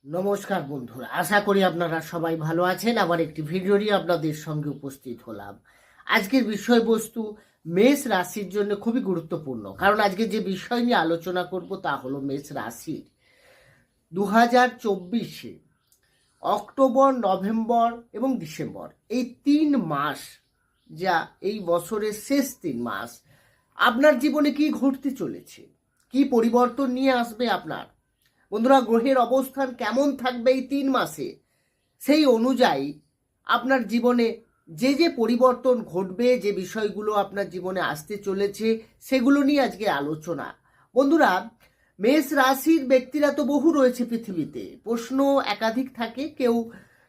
নমস্কার বন্ধুরা, আশা করি আপনারা সবাই ভালো আছেন। আবার একটি ভিডিও নিয়ে আপনাদের সঙ্গে উপস্থিত হলাম। আজকের বিষয়বস্তু মেষ রাশির জন্য খুবই গুরুত্বপূর্ণ, কারণ আজকে যে বিষয় নিয়ে আলোচনা করব তা হলো মেষ রাশির 2024 অক্টোবর, নভেম্বর এবং ডিসেম্বর, এই 3 মাস, যা এই বছরের শেষ 3 মাস আপনার জীবনে কি ঘটতে চলেছে, কি পরিবর্তন নিয়ে আসবে আপনার। বন্ধুরা, গ্রহের অবস্থান কেমন থাকবে এই 3 মাসে, সেই অনুযায়ী আপনার জীবনে যে যে পরিবর্তন ঘটবে, যে বিষয়গুলো আপনার জীবনে আসতে চলেছে, সেগুলো নিয়ে আজকে আলোচনা। বন্ধুরা, মেষ রাশির ব্যক্তিরা তো বহু রয়েছে পৃথিবীতে। প্রশ্ন একাধিক থাকে। কেউ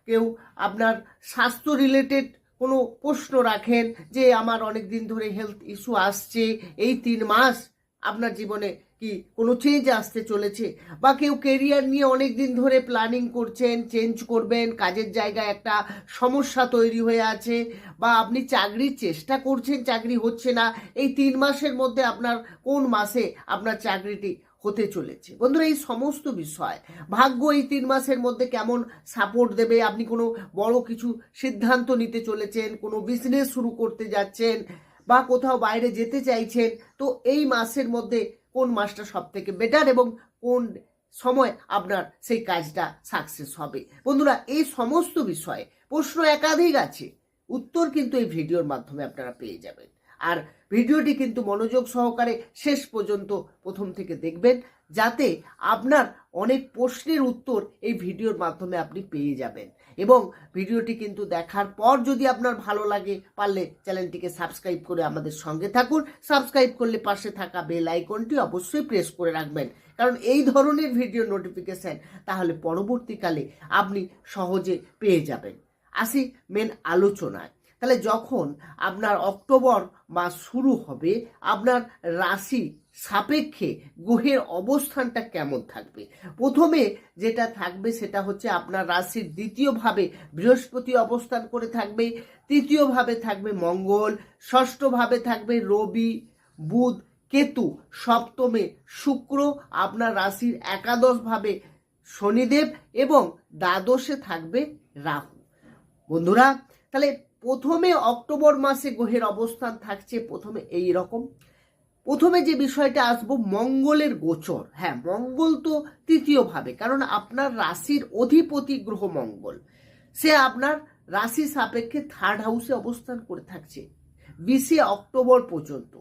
কেউ আপনার স্বাস্থ্য রিলেটেড কোনো প্রশ্ন রাখেন যে আমার অনেক দিন ধরে হেলথ ইস্যু আসছে, এই 3 মাস আপনার জীবনে কি কোনো চেঞ্জ আসতে চলেছে। বা কেউ কেরিয়ার নিয়ে অনেক দিন ধরে প্ল্যানিং করছেন, চেঞ্জ করবেন, কাজের জায়গায় একটা সমস্যা তৈরি হয়ে আছে, বা আপনি চাকরির চেষ্টা করছেন, চাকরি হচ্ছে না। এই 3 মাসের মধ্যে আপনার কোন মাসে আপনার চাকরিটি হতে চলেছে। বন্ধুরা, এই সমস্ত বিষয়, ভাগ্য এই 3 মাসের মধ্যে কেমন সাপোর্ট দেবে, আপনি কোনো বড় কিছু সিদ্ধান্ত নিতে চলেছেন, কোনো বিজনেস শুরু করতে যাচ্ছেন, বা কোথাও বাইরে যেতে চাইছেন, তো এই মাসের মধ্যে কোন মাসটা সব থেকে বেটার এবং কোন সময় আপনার সেই কাজটা সাকসেস হবে। বন্ধুরা, এই সমস্ত বিষয়ে প্রশ্ন একাধিক আছে, উত্তর কিন্তু এই ভিডিওর মাধ্যমে আপনারা পেয়ে যাবেন। আর ভিডিওটি কিন্তু মনোযোগ সহকারে শেষ পর্যন্ত প্রথম থেকে দেখবেন, যাতে আপনার অনেক প্রশ্নের উত্তর এই ভিডিওর মাধ্যমে আপনি পেয়ে যাবেন। এবং ভিডিওটি কিন্তু দেখার পর যদি আপনার ভালো লাগে, পারলে চ্যানেলটিকে সাবস্ক্রাইব করে আমাদের সঙ্গে থাকুন। সাবস্ক্রাইব করলে পাশে থাকা বেল আইকনটি অবশ্যই প্রেস করে রাখবেন, কারণ এই ধরনের ভিডিও নোটিফিকেশন তাহলে পরবর্তীকালে আপনি সহজে পেয়ে যাবেন। আসি মেন আলোচনায়। তাহলে যখন আপনার অক্টোবর মাস শুরু হবে, আপনার রাশি সাপেক্ষে গ্রহের অবস্থানটা কেমন থাকবে। প্রথমে যেটা থাকবে সেটা হচ্ছে আপনার রাশির দ্বিতীয়ভাবে বৃহস্পতি অবস্থান করে থাকবে, তৃতীয়ভাবে থাকবে মঙ্গল, ষষ্ঠভাবে থাকবে রবি, বুধ, কেতু, সপ্তমে শুক্র, আপনার রাশির একাদশভাবে শনিদেব এবং দ্বাদশে থাকবে রাহু। বন্ধুরা, তাহলে প্রথমে অক্টোবর মাসে গ্রহের অবস্থান থাকছে প্রথমে এই রকম। প্রথমে যে বিষয়টা আসবো, মঙ্গলের গোচর। হ্যাঁ, মঙ্গল তো তৃতীয়ভাবে, কারণ আপনার রাশির অধিপতি গ্রহ মঙ্গল, সে আপনার রাশি সাপেক্ষে 3rd হাউসে অবস্থান করে থাকছে 20 অক্টোবর পর্যন্ত।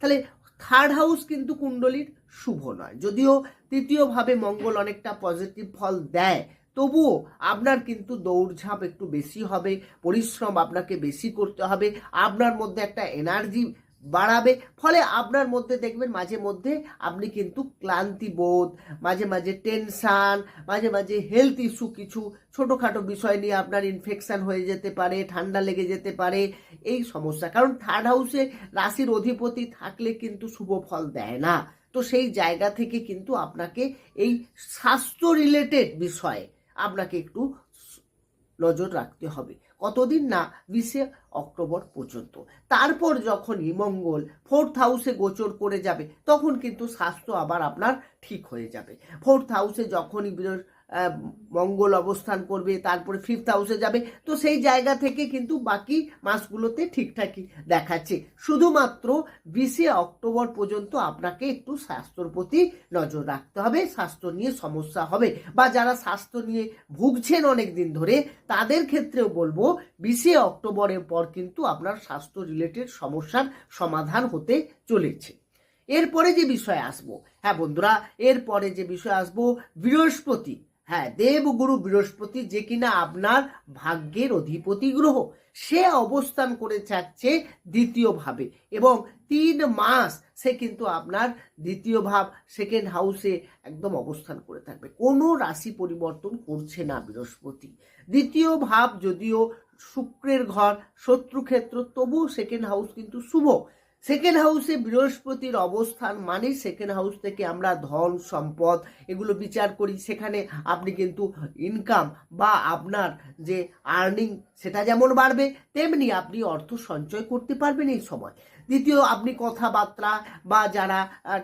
তাহলে 3rd হাউস কিন্তু কুণ্ডলীর শুভ নয়, যদিও তৃতীয়ভাবে মঙ্গল অনেকটা পজিটিভ ফল দেয়, তবুও আপনার কিন্তু দৌড়ঝাঁপ একটু বেশি হবে, পরিশ্রম আপনাকে বেশি করতে হবে, আপনার মধ্যে একটা এনার্জি বাড়াবে। ফলে আপনার মধ্যে দেখবেন মাঝে মধ্যে আপনি কিন্তু ক্লান্তি বোধ, মাঝে মাঝে টেনশান, মাঝে মাঝে হেলথ ইস্যু, কিছু ছোটোখাটো বিষয় নিয়ে আপনার ইনফেকশান হয়ে যেতে পারে, ঠান্ডা লেগে যেতে পারে, এই সমস্যা। কারণ 3rd হাউসে রাশির অধিপতি থাকলে কিন্তু শুভ ফল দেয় না। তো সেই জায়গা থেকে কিন্তু আপনাকে এই স্বাস্থ্য রিলেটেড বিষয়ে আপনাকে একটু নজর রাখতে হবে। কতদিন না, 20 অক্টোবর পর্যন্ত। তারপর যখনই মঙ্গল 4th হাউসে গোচর করে যাবে, তখন কিন্তু স্বাস্থ্য আবার আপনার ঠিক হয়ে যাবে। 4th হাউসে যখনই মঙ্গল অবস্থান করবে, তারপরে 5th হাউসে যাবে, তো সেই জায়গা থেকে কিন্তু বাকি মাসগুলোতে ঠিকঠাকই দেখাচ্ছে। শুধুমাত্র 20 অক্টোবর পর্যন্ত আপনাকে একটু স্বাস্থ্যর প্রতি নজর রাখতে হবে। স্বাস্থ্য নিয়ে সমস্যা হবে, বা যারা স্বাস্থ্য নিয়ে ভুগছেন অনেক দিন ধরে, তাদের ক্ষেত্রেও বলবো 20 অক্টোবরের পর কিন্তু আপনার স্বাস্থ্য রিলেটেড সমস্যার সমাধান হতে চলেছে। এরপরে যে বিষয় আসবো, হ্যাঁ বন্ধুরা, এরপরে যে বিষয় আসবো, বৃহস্পতি। হ্যাঁ, দেবগুরু বৃহস্পতি, যে কিনা আপনার ভাগ্যের অধিপতি গ্রহ, সে অবস্থান করে থাকছে দ্বিতীয়ভাবে, এবং 3 মাস সে কিন্তু আপনার দ্বিতীয় ভাব, 2nd হাউসে একদম অবস্থান করে থাকবে। কোনো রাশি পরিবর্তন করছে না বৃহস্পতি। দ্বিতীয় ভাব যদিও শুক্রের ঘর, শত্রুক্ষেত্র, তবু 2nd হাউস কিন্তু শুভ। 2nd হাউসে বৃহস্পতির অবস্থান মানে 2nd হাউস থেকে আমরা ধন সম্পদ এগুলো বিচার করি। সেখানে আপনি কিন্তু ইনকাম বা আপনার যে আর্নিং, সেটা যেমন বাড়বে, তেমনি আপনি অর্থ সঞ্চয় করতে পারবেন এই সময়। দ্বিতীয়, আপনি কথাবার্তা, বা যারা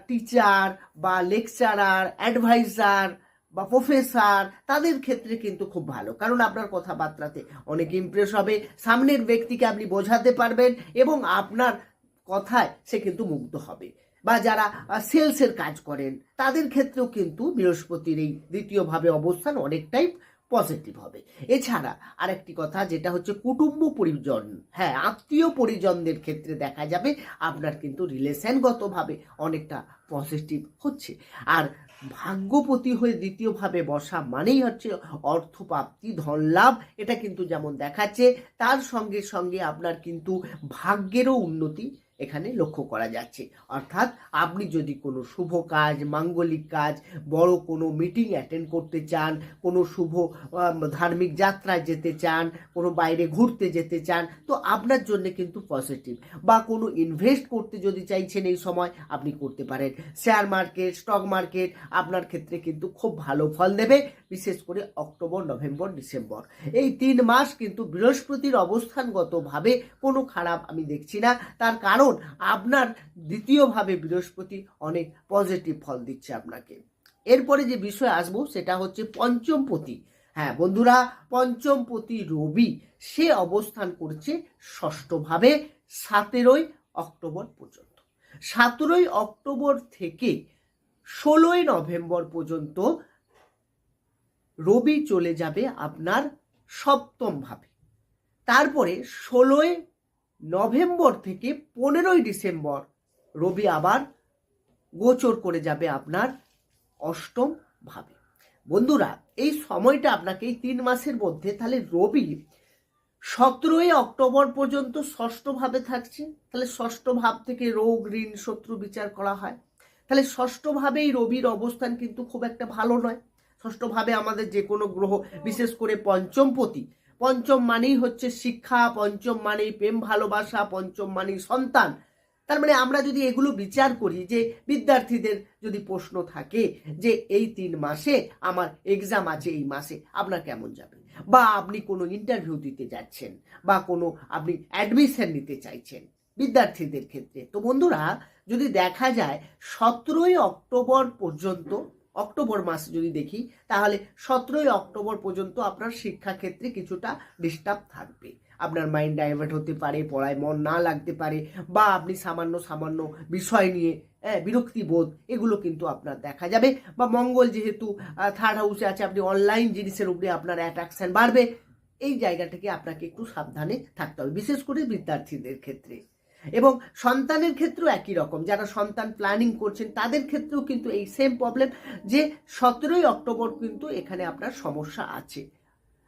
টিচার বা লেকচারার, অ্যাডভাইজার, বা প্রফেসর, তাদের ক্ষেত্রে কিন্তু খুব ভালো, কারণ আপনার কথাবার্তাতে অনেক ইমপ্রেস হবে, সামনের ব্যক্তিকে আপনি বোঝাতে পারবেন এবং আপনার কথায় সে কিন্তু মুগ্ধ হবে। বা যারা সেলসের কাজ করেন তাদের ক্ষেত্রেও কিন্তু বৃহস্পতির এই দ্বিতীয়ভাবে অবস্থান অনেকটাই পজিটিভ হবে। এছাড়া আরেকটি কথা যেটা হচ্ছে কুটুম্ব পরিজন, হ্যাঁ আত্মীয় পরিজনদের ক্ষেত্রে দেখা যাবে আপনার কিন্তু রিলেশনগতভাবে অনেকটা পজিটিভ হচ্ছে। আর ভাগ্যপতি হয়ে দ্বিতীয়ভাবে বসা মানেই হচ্ছে অর্থপ্রাপ্তি, ধন লাভ, এটা কিন্তু যেমন দেখাচ্ছে, তার সঙ্গে সঙ্গে আপনার কিন্তু ভাগ্যেরও উন্নতি এখানে লক্ষ্য করা যাচ্ছে। অর্থাৎ আপনি যদি কোনো শুভ কাজ, মাঙ্গলিক কাজ, বড় কোনো মিটিং অ্যাটেন্ড করতে চান, কোনো শুভ ধার্মিক যাত্রায় যেতে চান, কোনো বাইরে ঘুরতে যেতে চান, তো আপনার জন্য কিন্তু পজিটিভ। বা কোনো ইনভেস্ট করতে যদি চাইছেন এই সময় আপনি করতে পারেন। শেয়ার মার্কেট, স্টক মার্কেট আপনার ক্ষেত্রে কিন্তু খুব ভালো ফল দেবে, বিশেষ করে অক্টোবর, নভেম্বর, ডিসেম্বর এই 3 মাস কিন্তু বৃহস্পতির অবস্থানগতভাবে কোনো খারাপ আমি দেখছি না। তার কারণ আপনার দ্বিতীয়ভাবে বৃহস্পতি অনেক পজিটিভ ফল দিচ্ছে আপনাকে। এরপরে যে বিষয় আসবো সেটা হচ্ছে পঞ্চমপতি। হ্যাঁ বন্ধুরা, পঞ্চমপতি রবি সে অবস্থান করছে ষষ্ঠভাবে 17 অক্টোবর পর্যন্ত। 17 অক্টোবর থেকে 16 নভেম্বর পর্যন্ত রবি চলে যাবে আপনার সপ্তম ভাবে। তারপরে 16 নভেম্বর থেকে 15 ডিসেম্বর রবি আবার গোচর করে যাবে আপনার অষ্টম ভাবে। বন্ধুরা, এই সময়টা আপনাকে এই 3 মাসের মধ্যে তাহলে রবি 17 অক্টোবর পর্যন্ত ষষ্ঠ ভাবে থাকছে। তাহলে ষষ্ঠ ভাব থেকে রোগ, ঋণ, শত্রু বিচার করা হয়। তাহলে ষষ্ঠ ভাবেই রবির অবস্থান কিন্তু খুব একটা ভালো নয়। ষষ্ঠ ভাবে আমাদের যে কোনো গ্রহ, বিশেষ করে পঞ্চমপতি, পঞ্চম মানেই হচ্ছে শিক্ষা, পঞ্চম মানেই প্রেম ভালোবাসা, পঞ্চম মানেই সন্তান। তার মানে আমরা যদি এগুলো বিচার করি, যে বিদ্যার্থীদের যদি প্রশ্ন থাকে যে এই 3 মাসে আমার এক্সাম আছে, এই মাসে আপনার কেমন যাবে, বা আপনি কোনো ইন্টারভিউ দিতে যাচ্ছেন, বা কোনো আপনি অ্যাডমিশন নিতে চাইছেন বিদ্যার্থীদের ক্ষেত্রে, তো বন্ধুরা যদি দেখা যায় 17 অক্টোবর পর্যন্ত, অক্টোবর মাস যদি দেখি, তাহলে 17 অক্টোবর পর্যন্ত আপনার শিক্ষাক্ষেত্রে কিছুটা ডিস্টার্ব থাকবে। আপনার মাইন্ড ডাইভার্ট হতে পারে, পড়ায় মন না লাগতে পারে, বা আপনি সামান্য বিষয় নিয়ে বিরক্তিবোধ এগুলো কিন্তু আপনার দেখা যাবে। বা মঙ্গল যেহেতু 3rd হাউসে আছে, আপনি অনলাইন জিনিসের উপরে আপনার অ্যাট্রাকশন বাড়বে। এই জায়গা থেকে আপনাকে একটু সাবধানে থাকতে হবে, বিশেষ করে বিদ্যার্থীদের ক্ষেত্রে। এবং সন্তানের ক্ষেত্রেও একই রকম, যারা সন্তান প্ল্যানিং করছেন তাদের ক্ষেত্রেও কিন্তু এই সেম প্রবলেম, যে 17 অক্টোবর কিন্তু এখানে আপনার সমস্যা আছে।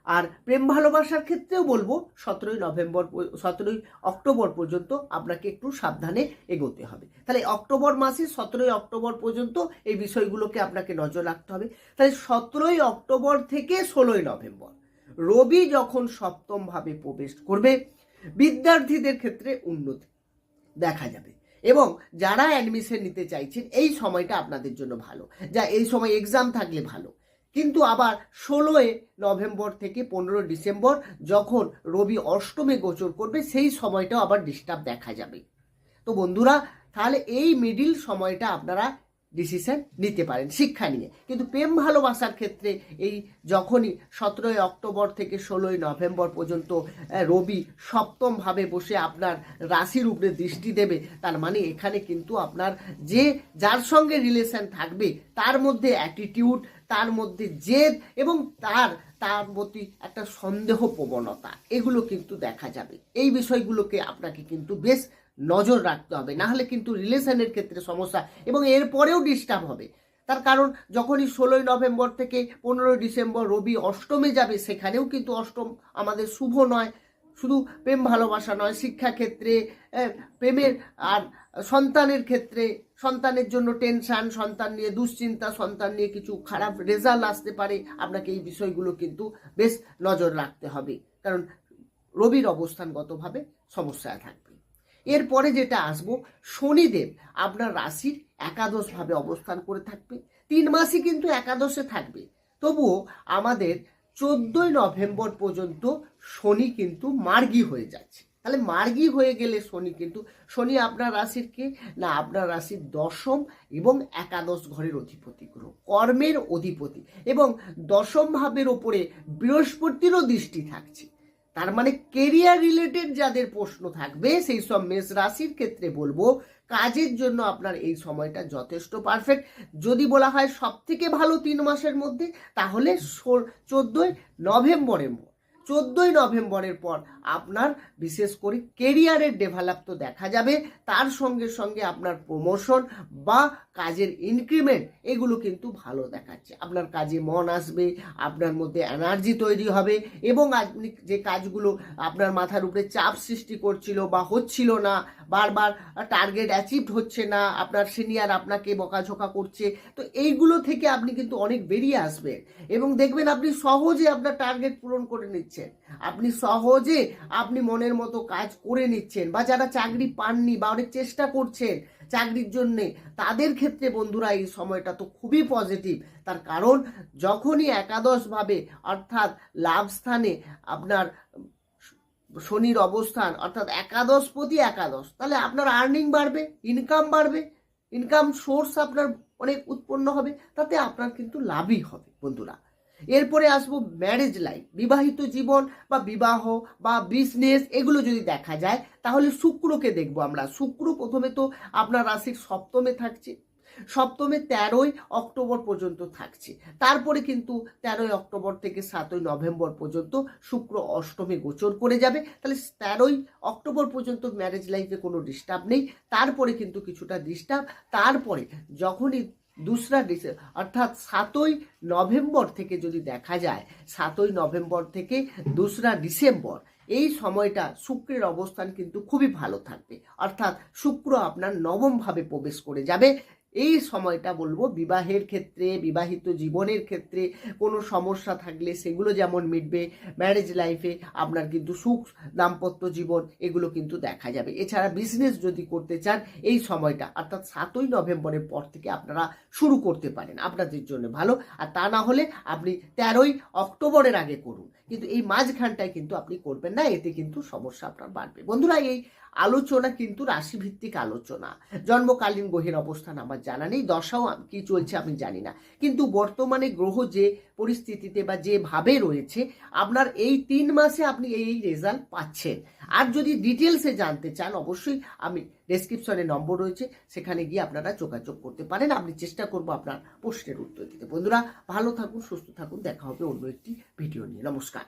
আর প্রেম ভালোবাসার ক্ষেত্রেও বলবো 17 অক্টোবর পর্যন্ত আপনাকে একটু সাবধানে এগোতে হবে। তাহলে অক্টোবর মাসে 17 অক্টোবর পর্যন্ত এই বিষয়গুলোকে আপনাকে নজর রাখতে হবে। তাহলে 17 অক্টোবর থেকে 16 নভেম্বর রবি যখন সপ্তম ভাবে প্রবেশ করবে, বিদ্যার্থীদের ক্ষেত্রে উন্নতি দেখা যাবে। এবং যারা অ্যাডমিশন নিতে চাইছেন এই সময়টা আপনাদের জন্য ভালো, যা এই সময় এক্সাম থাকলে ভালো। কিন্তু আবার 16 নভেম্বর থেকে 15 ডিসেম্বর যখন রবি অষ্টমে গোচর করবে, সেই সময়টাও আবার ডিস্টার্ব দেখা যাবে। তো বন্ধুরা, তাহলে এই মিডিল সময়টা আপনারা ডিসিশন নিতে পারেন শিক্ষা নিয়ে। কিন্তু প্রেম ভালোবাসার ক্ষেত্রে এই যখনই 17 অক্টোবর থেকে 16 নভেম্বর পর্যন্ত রবি সপ্তম ভাবে বসে আপনার রাশির উপরে দৃষ্টি দেবে, তার মানে এখানে কিন্তু আপনার যে যার সঙ্গে রিলেশন থাকবে তার মধ্যে অ্যাটিটিউড, তার মধ্যে জেদ এবং তার প্রতি একটা সন্দেহ প্রবণতা, এগুলো কিন্তু দেখা যাবে। এই বিষয়গুলোকে আপনাকে কিন্তু বেশ নজর রাখতে হবে, না হলে কিন্তু রিলেশনের ক্ষেত্রে সমস্যা এবং এরপরেও ডিস্টার্ব হবে। তার কারণ যখনই 16 নভেম্বর থেকে 15 ডিসেম্বর রবি অষ্টমে যাবে, সেখানেও কিন্তু অষ্টম আমাদের শুভ নয়। শুধু প্রেম ভালোবাসা নয়, শিক্ষাক্ষেত্রে, প্রেমের আর সন্তানের ক্ষেত্রে, সন্তানের জন্য টেনশন, সন্তান নিয়ে দুশ্চিন্তা, সন্তান নিয়ে কিছু খারাপ রেজাল্ট আসতে পারে। আপনাকে এই বিষয়গুলো কিন্তু বেশ নজর রাখতে হবে, কারণ রবির অবস্থানগতভাবে সমস্যায় থাকবে। এরপরে যেটা আসবো, শনিদেব আপনার রাশির একাদশ ভাবে অবস্থান করে থাকবে। 3 মাসই কিন্তু একাদশে থাকবে। তবুও আমাদের 14 নভেম্বর পর্যন্ত শনি কিন্তু মার্গী হয়ে যাচ্ছে। তাহলে মার্গী হয়ে গেলে শনি, কিন্তু শনি আপনার রাশির কে না, আপনার রাশির দশম এবং একাদশ ঘরের অধিপতি গ্রহ, কর্মের অধিপতি, এবং দশম ভাবের ওপরে বৃহস্পতিরও দৃষ্টি থাকছে। তার মানে কেরিয়ার রিলেটেড যাদের প্রশ্ন থাকবে সেই সব মেষ রাশির ক্ষেত্রে বলবো কাজের জন্য আপনার এই সময়টা যথেষ্ট পারফেক্ট। যদি বলা হয় সব থেকে ভালো 3 মাসের মধ্যে, তাহলে 14ই নভেম্বরের পর আপনার বিশেষ করে কেরিয়ারের ডেভেলপ তো দেখা যাবে, তার সঙ্গে সঙ্গে আপনার প্রমোশন বা কাজের ইনক্রিমেন্ট এগুলো কিন্তু ভালো দেখাচ্ছে। আপনার কাজে মন আসবে, আপনার মধ্যে এনার্জি তৈরি হবে, এবং আপনি যে কাজগুলো আপনার মাথার উপরে চাপ সৃষ্টি করছিল বা হচ্ছিল না, বারবার টার্গেট অ্যাচিভড হচ্ছে না, আপনার সিনিয়র আপনাকে বকাঝকা করছে, তো এইগুলো থেকে আপনি কিন্তু অনেক বেরিয়ে আসবেন এবং দেখবেন আপনি সহজে আপনার টার্গেট পূরণ করে নিচ্ছেন, আপনি সহজে আপনি মনের মতো কাজ করে নিচ্ছেন। বা যারা চাকরি পাননি বা অনেক চেষ্টা করছেন চাকরির জন্যে, তাদের ক্ষেত্রে বন্ধুরা এই সময়টা তো খুবই পজিটিভ। তার কারণ যখনই একাদশভাবে অর্থাৎ লাভ স্থানে আপনার শনির অবস্থান, অর্থাৎ একাদশপতি একাদশ, তাহলে আপনার আর্নিং বাড়বে, ইনকাম বাড়বে, ইনকাম সোর্স আপনার অনেক উৎপন্ন হবে, তাতে আপনার কিন্তু লাভই হবে বন্ধুরা। এরপরে আসবো ম্যারেজ লাইফ, বিবাহিত জীবন বা বিবাহ বা বিজনেস, এগুলো যদি দেখা যায় তাহলে শুক্রকে দেখবো আমরা। শুক্র প্রথমে তো আপনার রাশির সপ্তমে থাকছে, সপ্তমে 13ই অক্টোবর পর্যন্ত থাকছে, তারপরে কিন্তু 13ই অক্টোবর থেকে 7ই নভেম্বর পর্যন্ত শুক্র অষ্টমে গোচর করে যাবে। তাহলে 13ই অক্টোবর পর্যন্ত ম্যারেজ লাইফে কোনো ডিস্টার্ব নেই, তারপরে কিন্তু কিছুটা ডিস্টার্ব। তারপরে যখনই 2রা ডিসেম্বর অর্থাৎ 7ই নভেম্বর থেকে যদি দেখা যায়, 7ই নভেম্বর থেকে 2রা ডিসেম্বর, এই সময়টা শুক্রের অবস্থান কিন্তু খুবই ভালো থাকবে, অর্থাৎ শুক্র আপনার নবম ভাবে প্রবেশ করে যাবে। এই সময়টা বলবো বিবাহের ক্ষেত্রে, বিবাহিত জীবনের ক্ষেত্রে কোনো সমস্যা থাকলে সেগুলো যেমন মিটবে, ম্যারেজ লাইফে আপনার কিন্তু সুখ দাম্পত্য জীবন এগুলো কিন্তু দেখা যাবে। এছাড়া বিজনেস যদি করতে চান এই সময়টা অর্থাৎ 7ই নভেম্বরের পর থেকে আপনারা শুরু করতে পারেন, আপনাদের জন্য ভালো। আর তা না হলে আপনি 13ই অক্টোবরের আগে করুন, কিন্তু এই মাঝখানটায় কিন্তু আপনি করবেন না, এতে কিন্তু সমস্যা আপনার বাড়বে। বন্ধুরা, এই আলোচনা কিন্তু রাশিভিত্তিক আলোচনা, জন্মকালীন গ্রহের অবস্থান আমার জানা নেই, দশাও কি চলছে আমি জানি না, কিন্তু বর্তমানে গ্রহ যে পরিস্থিতিতে বা যেভাবে রয়েছে আপনার এই 3 মাসে আপনি এই রেজাল্ট পাচ্ছেন। আর যদি ডিটেলসে জানতে চান অবশ্যই আমি ডেসক্রিপশনে নম্বর রয়েছে, সেখানে গিয়ে আপনারা যোগাযোগ করতে পারেন। আমি চেষ্টা করব আপনার প্রশ্নের উত্তর দিতে। বন্ধুরা, ভালো থাকুন, সুস্থ থাকুন, দেখা হবে অন্য একটি ভিডিও নিয়ে। নমস্কার।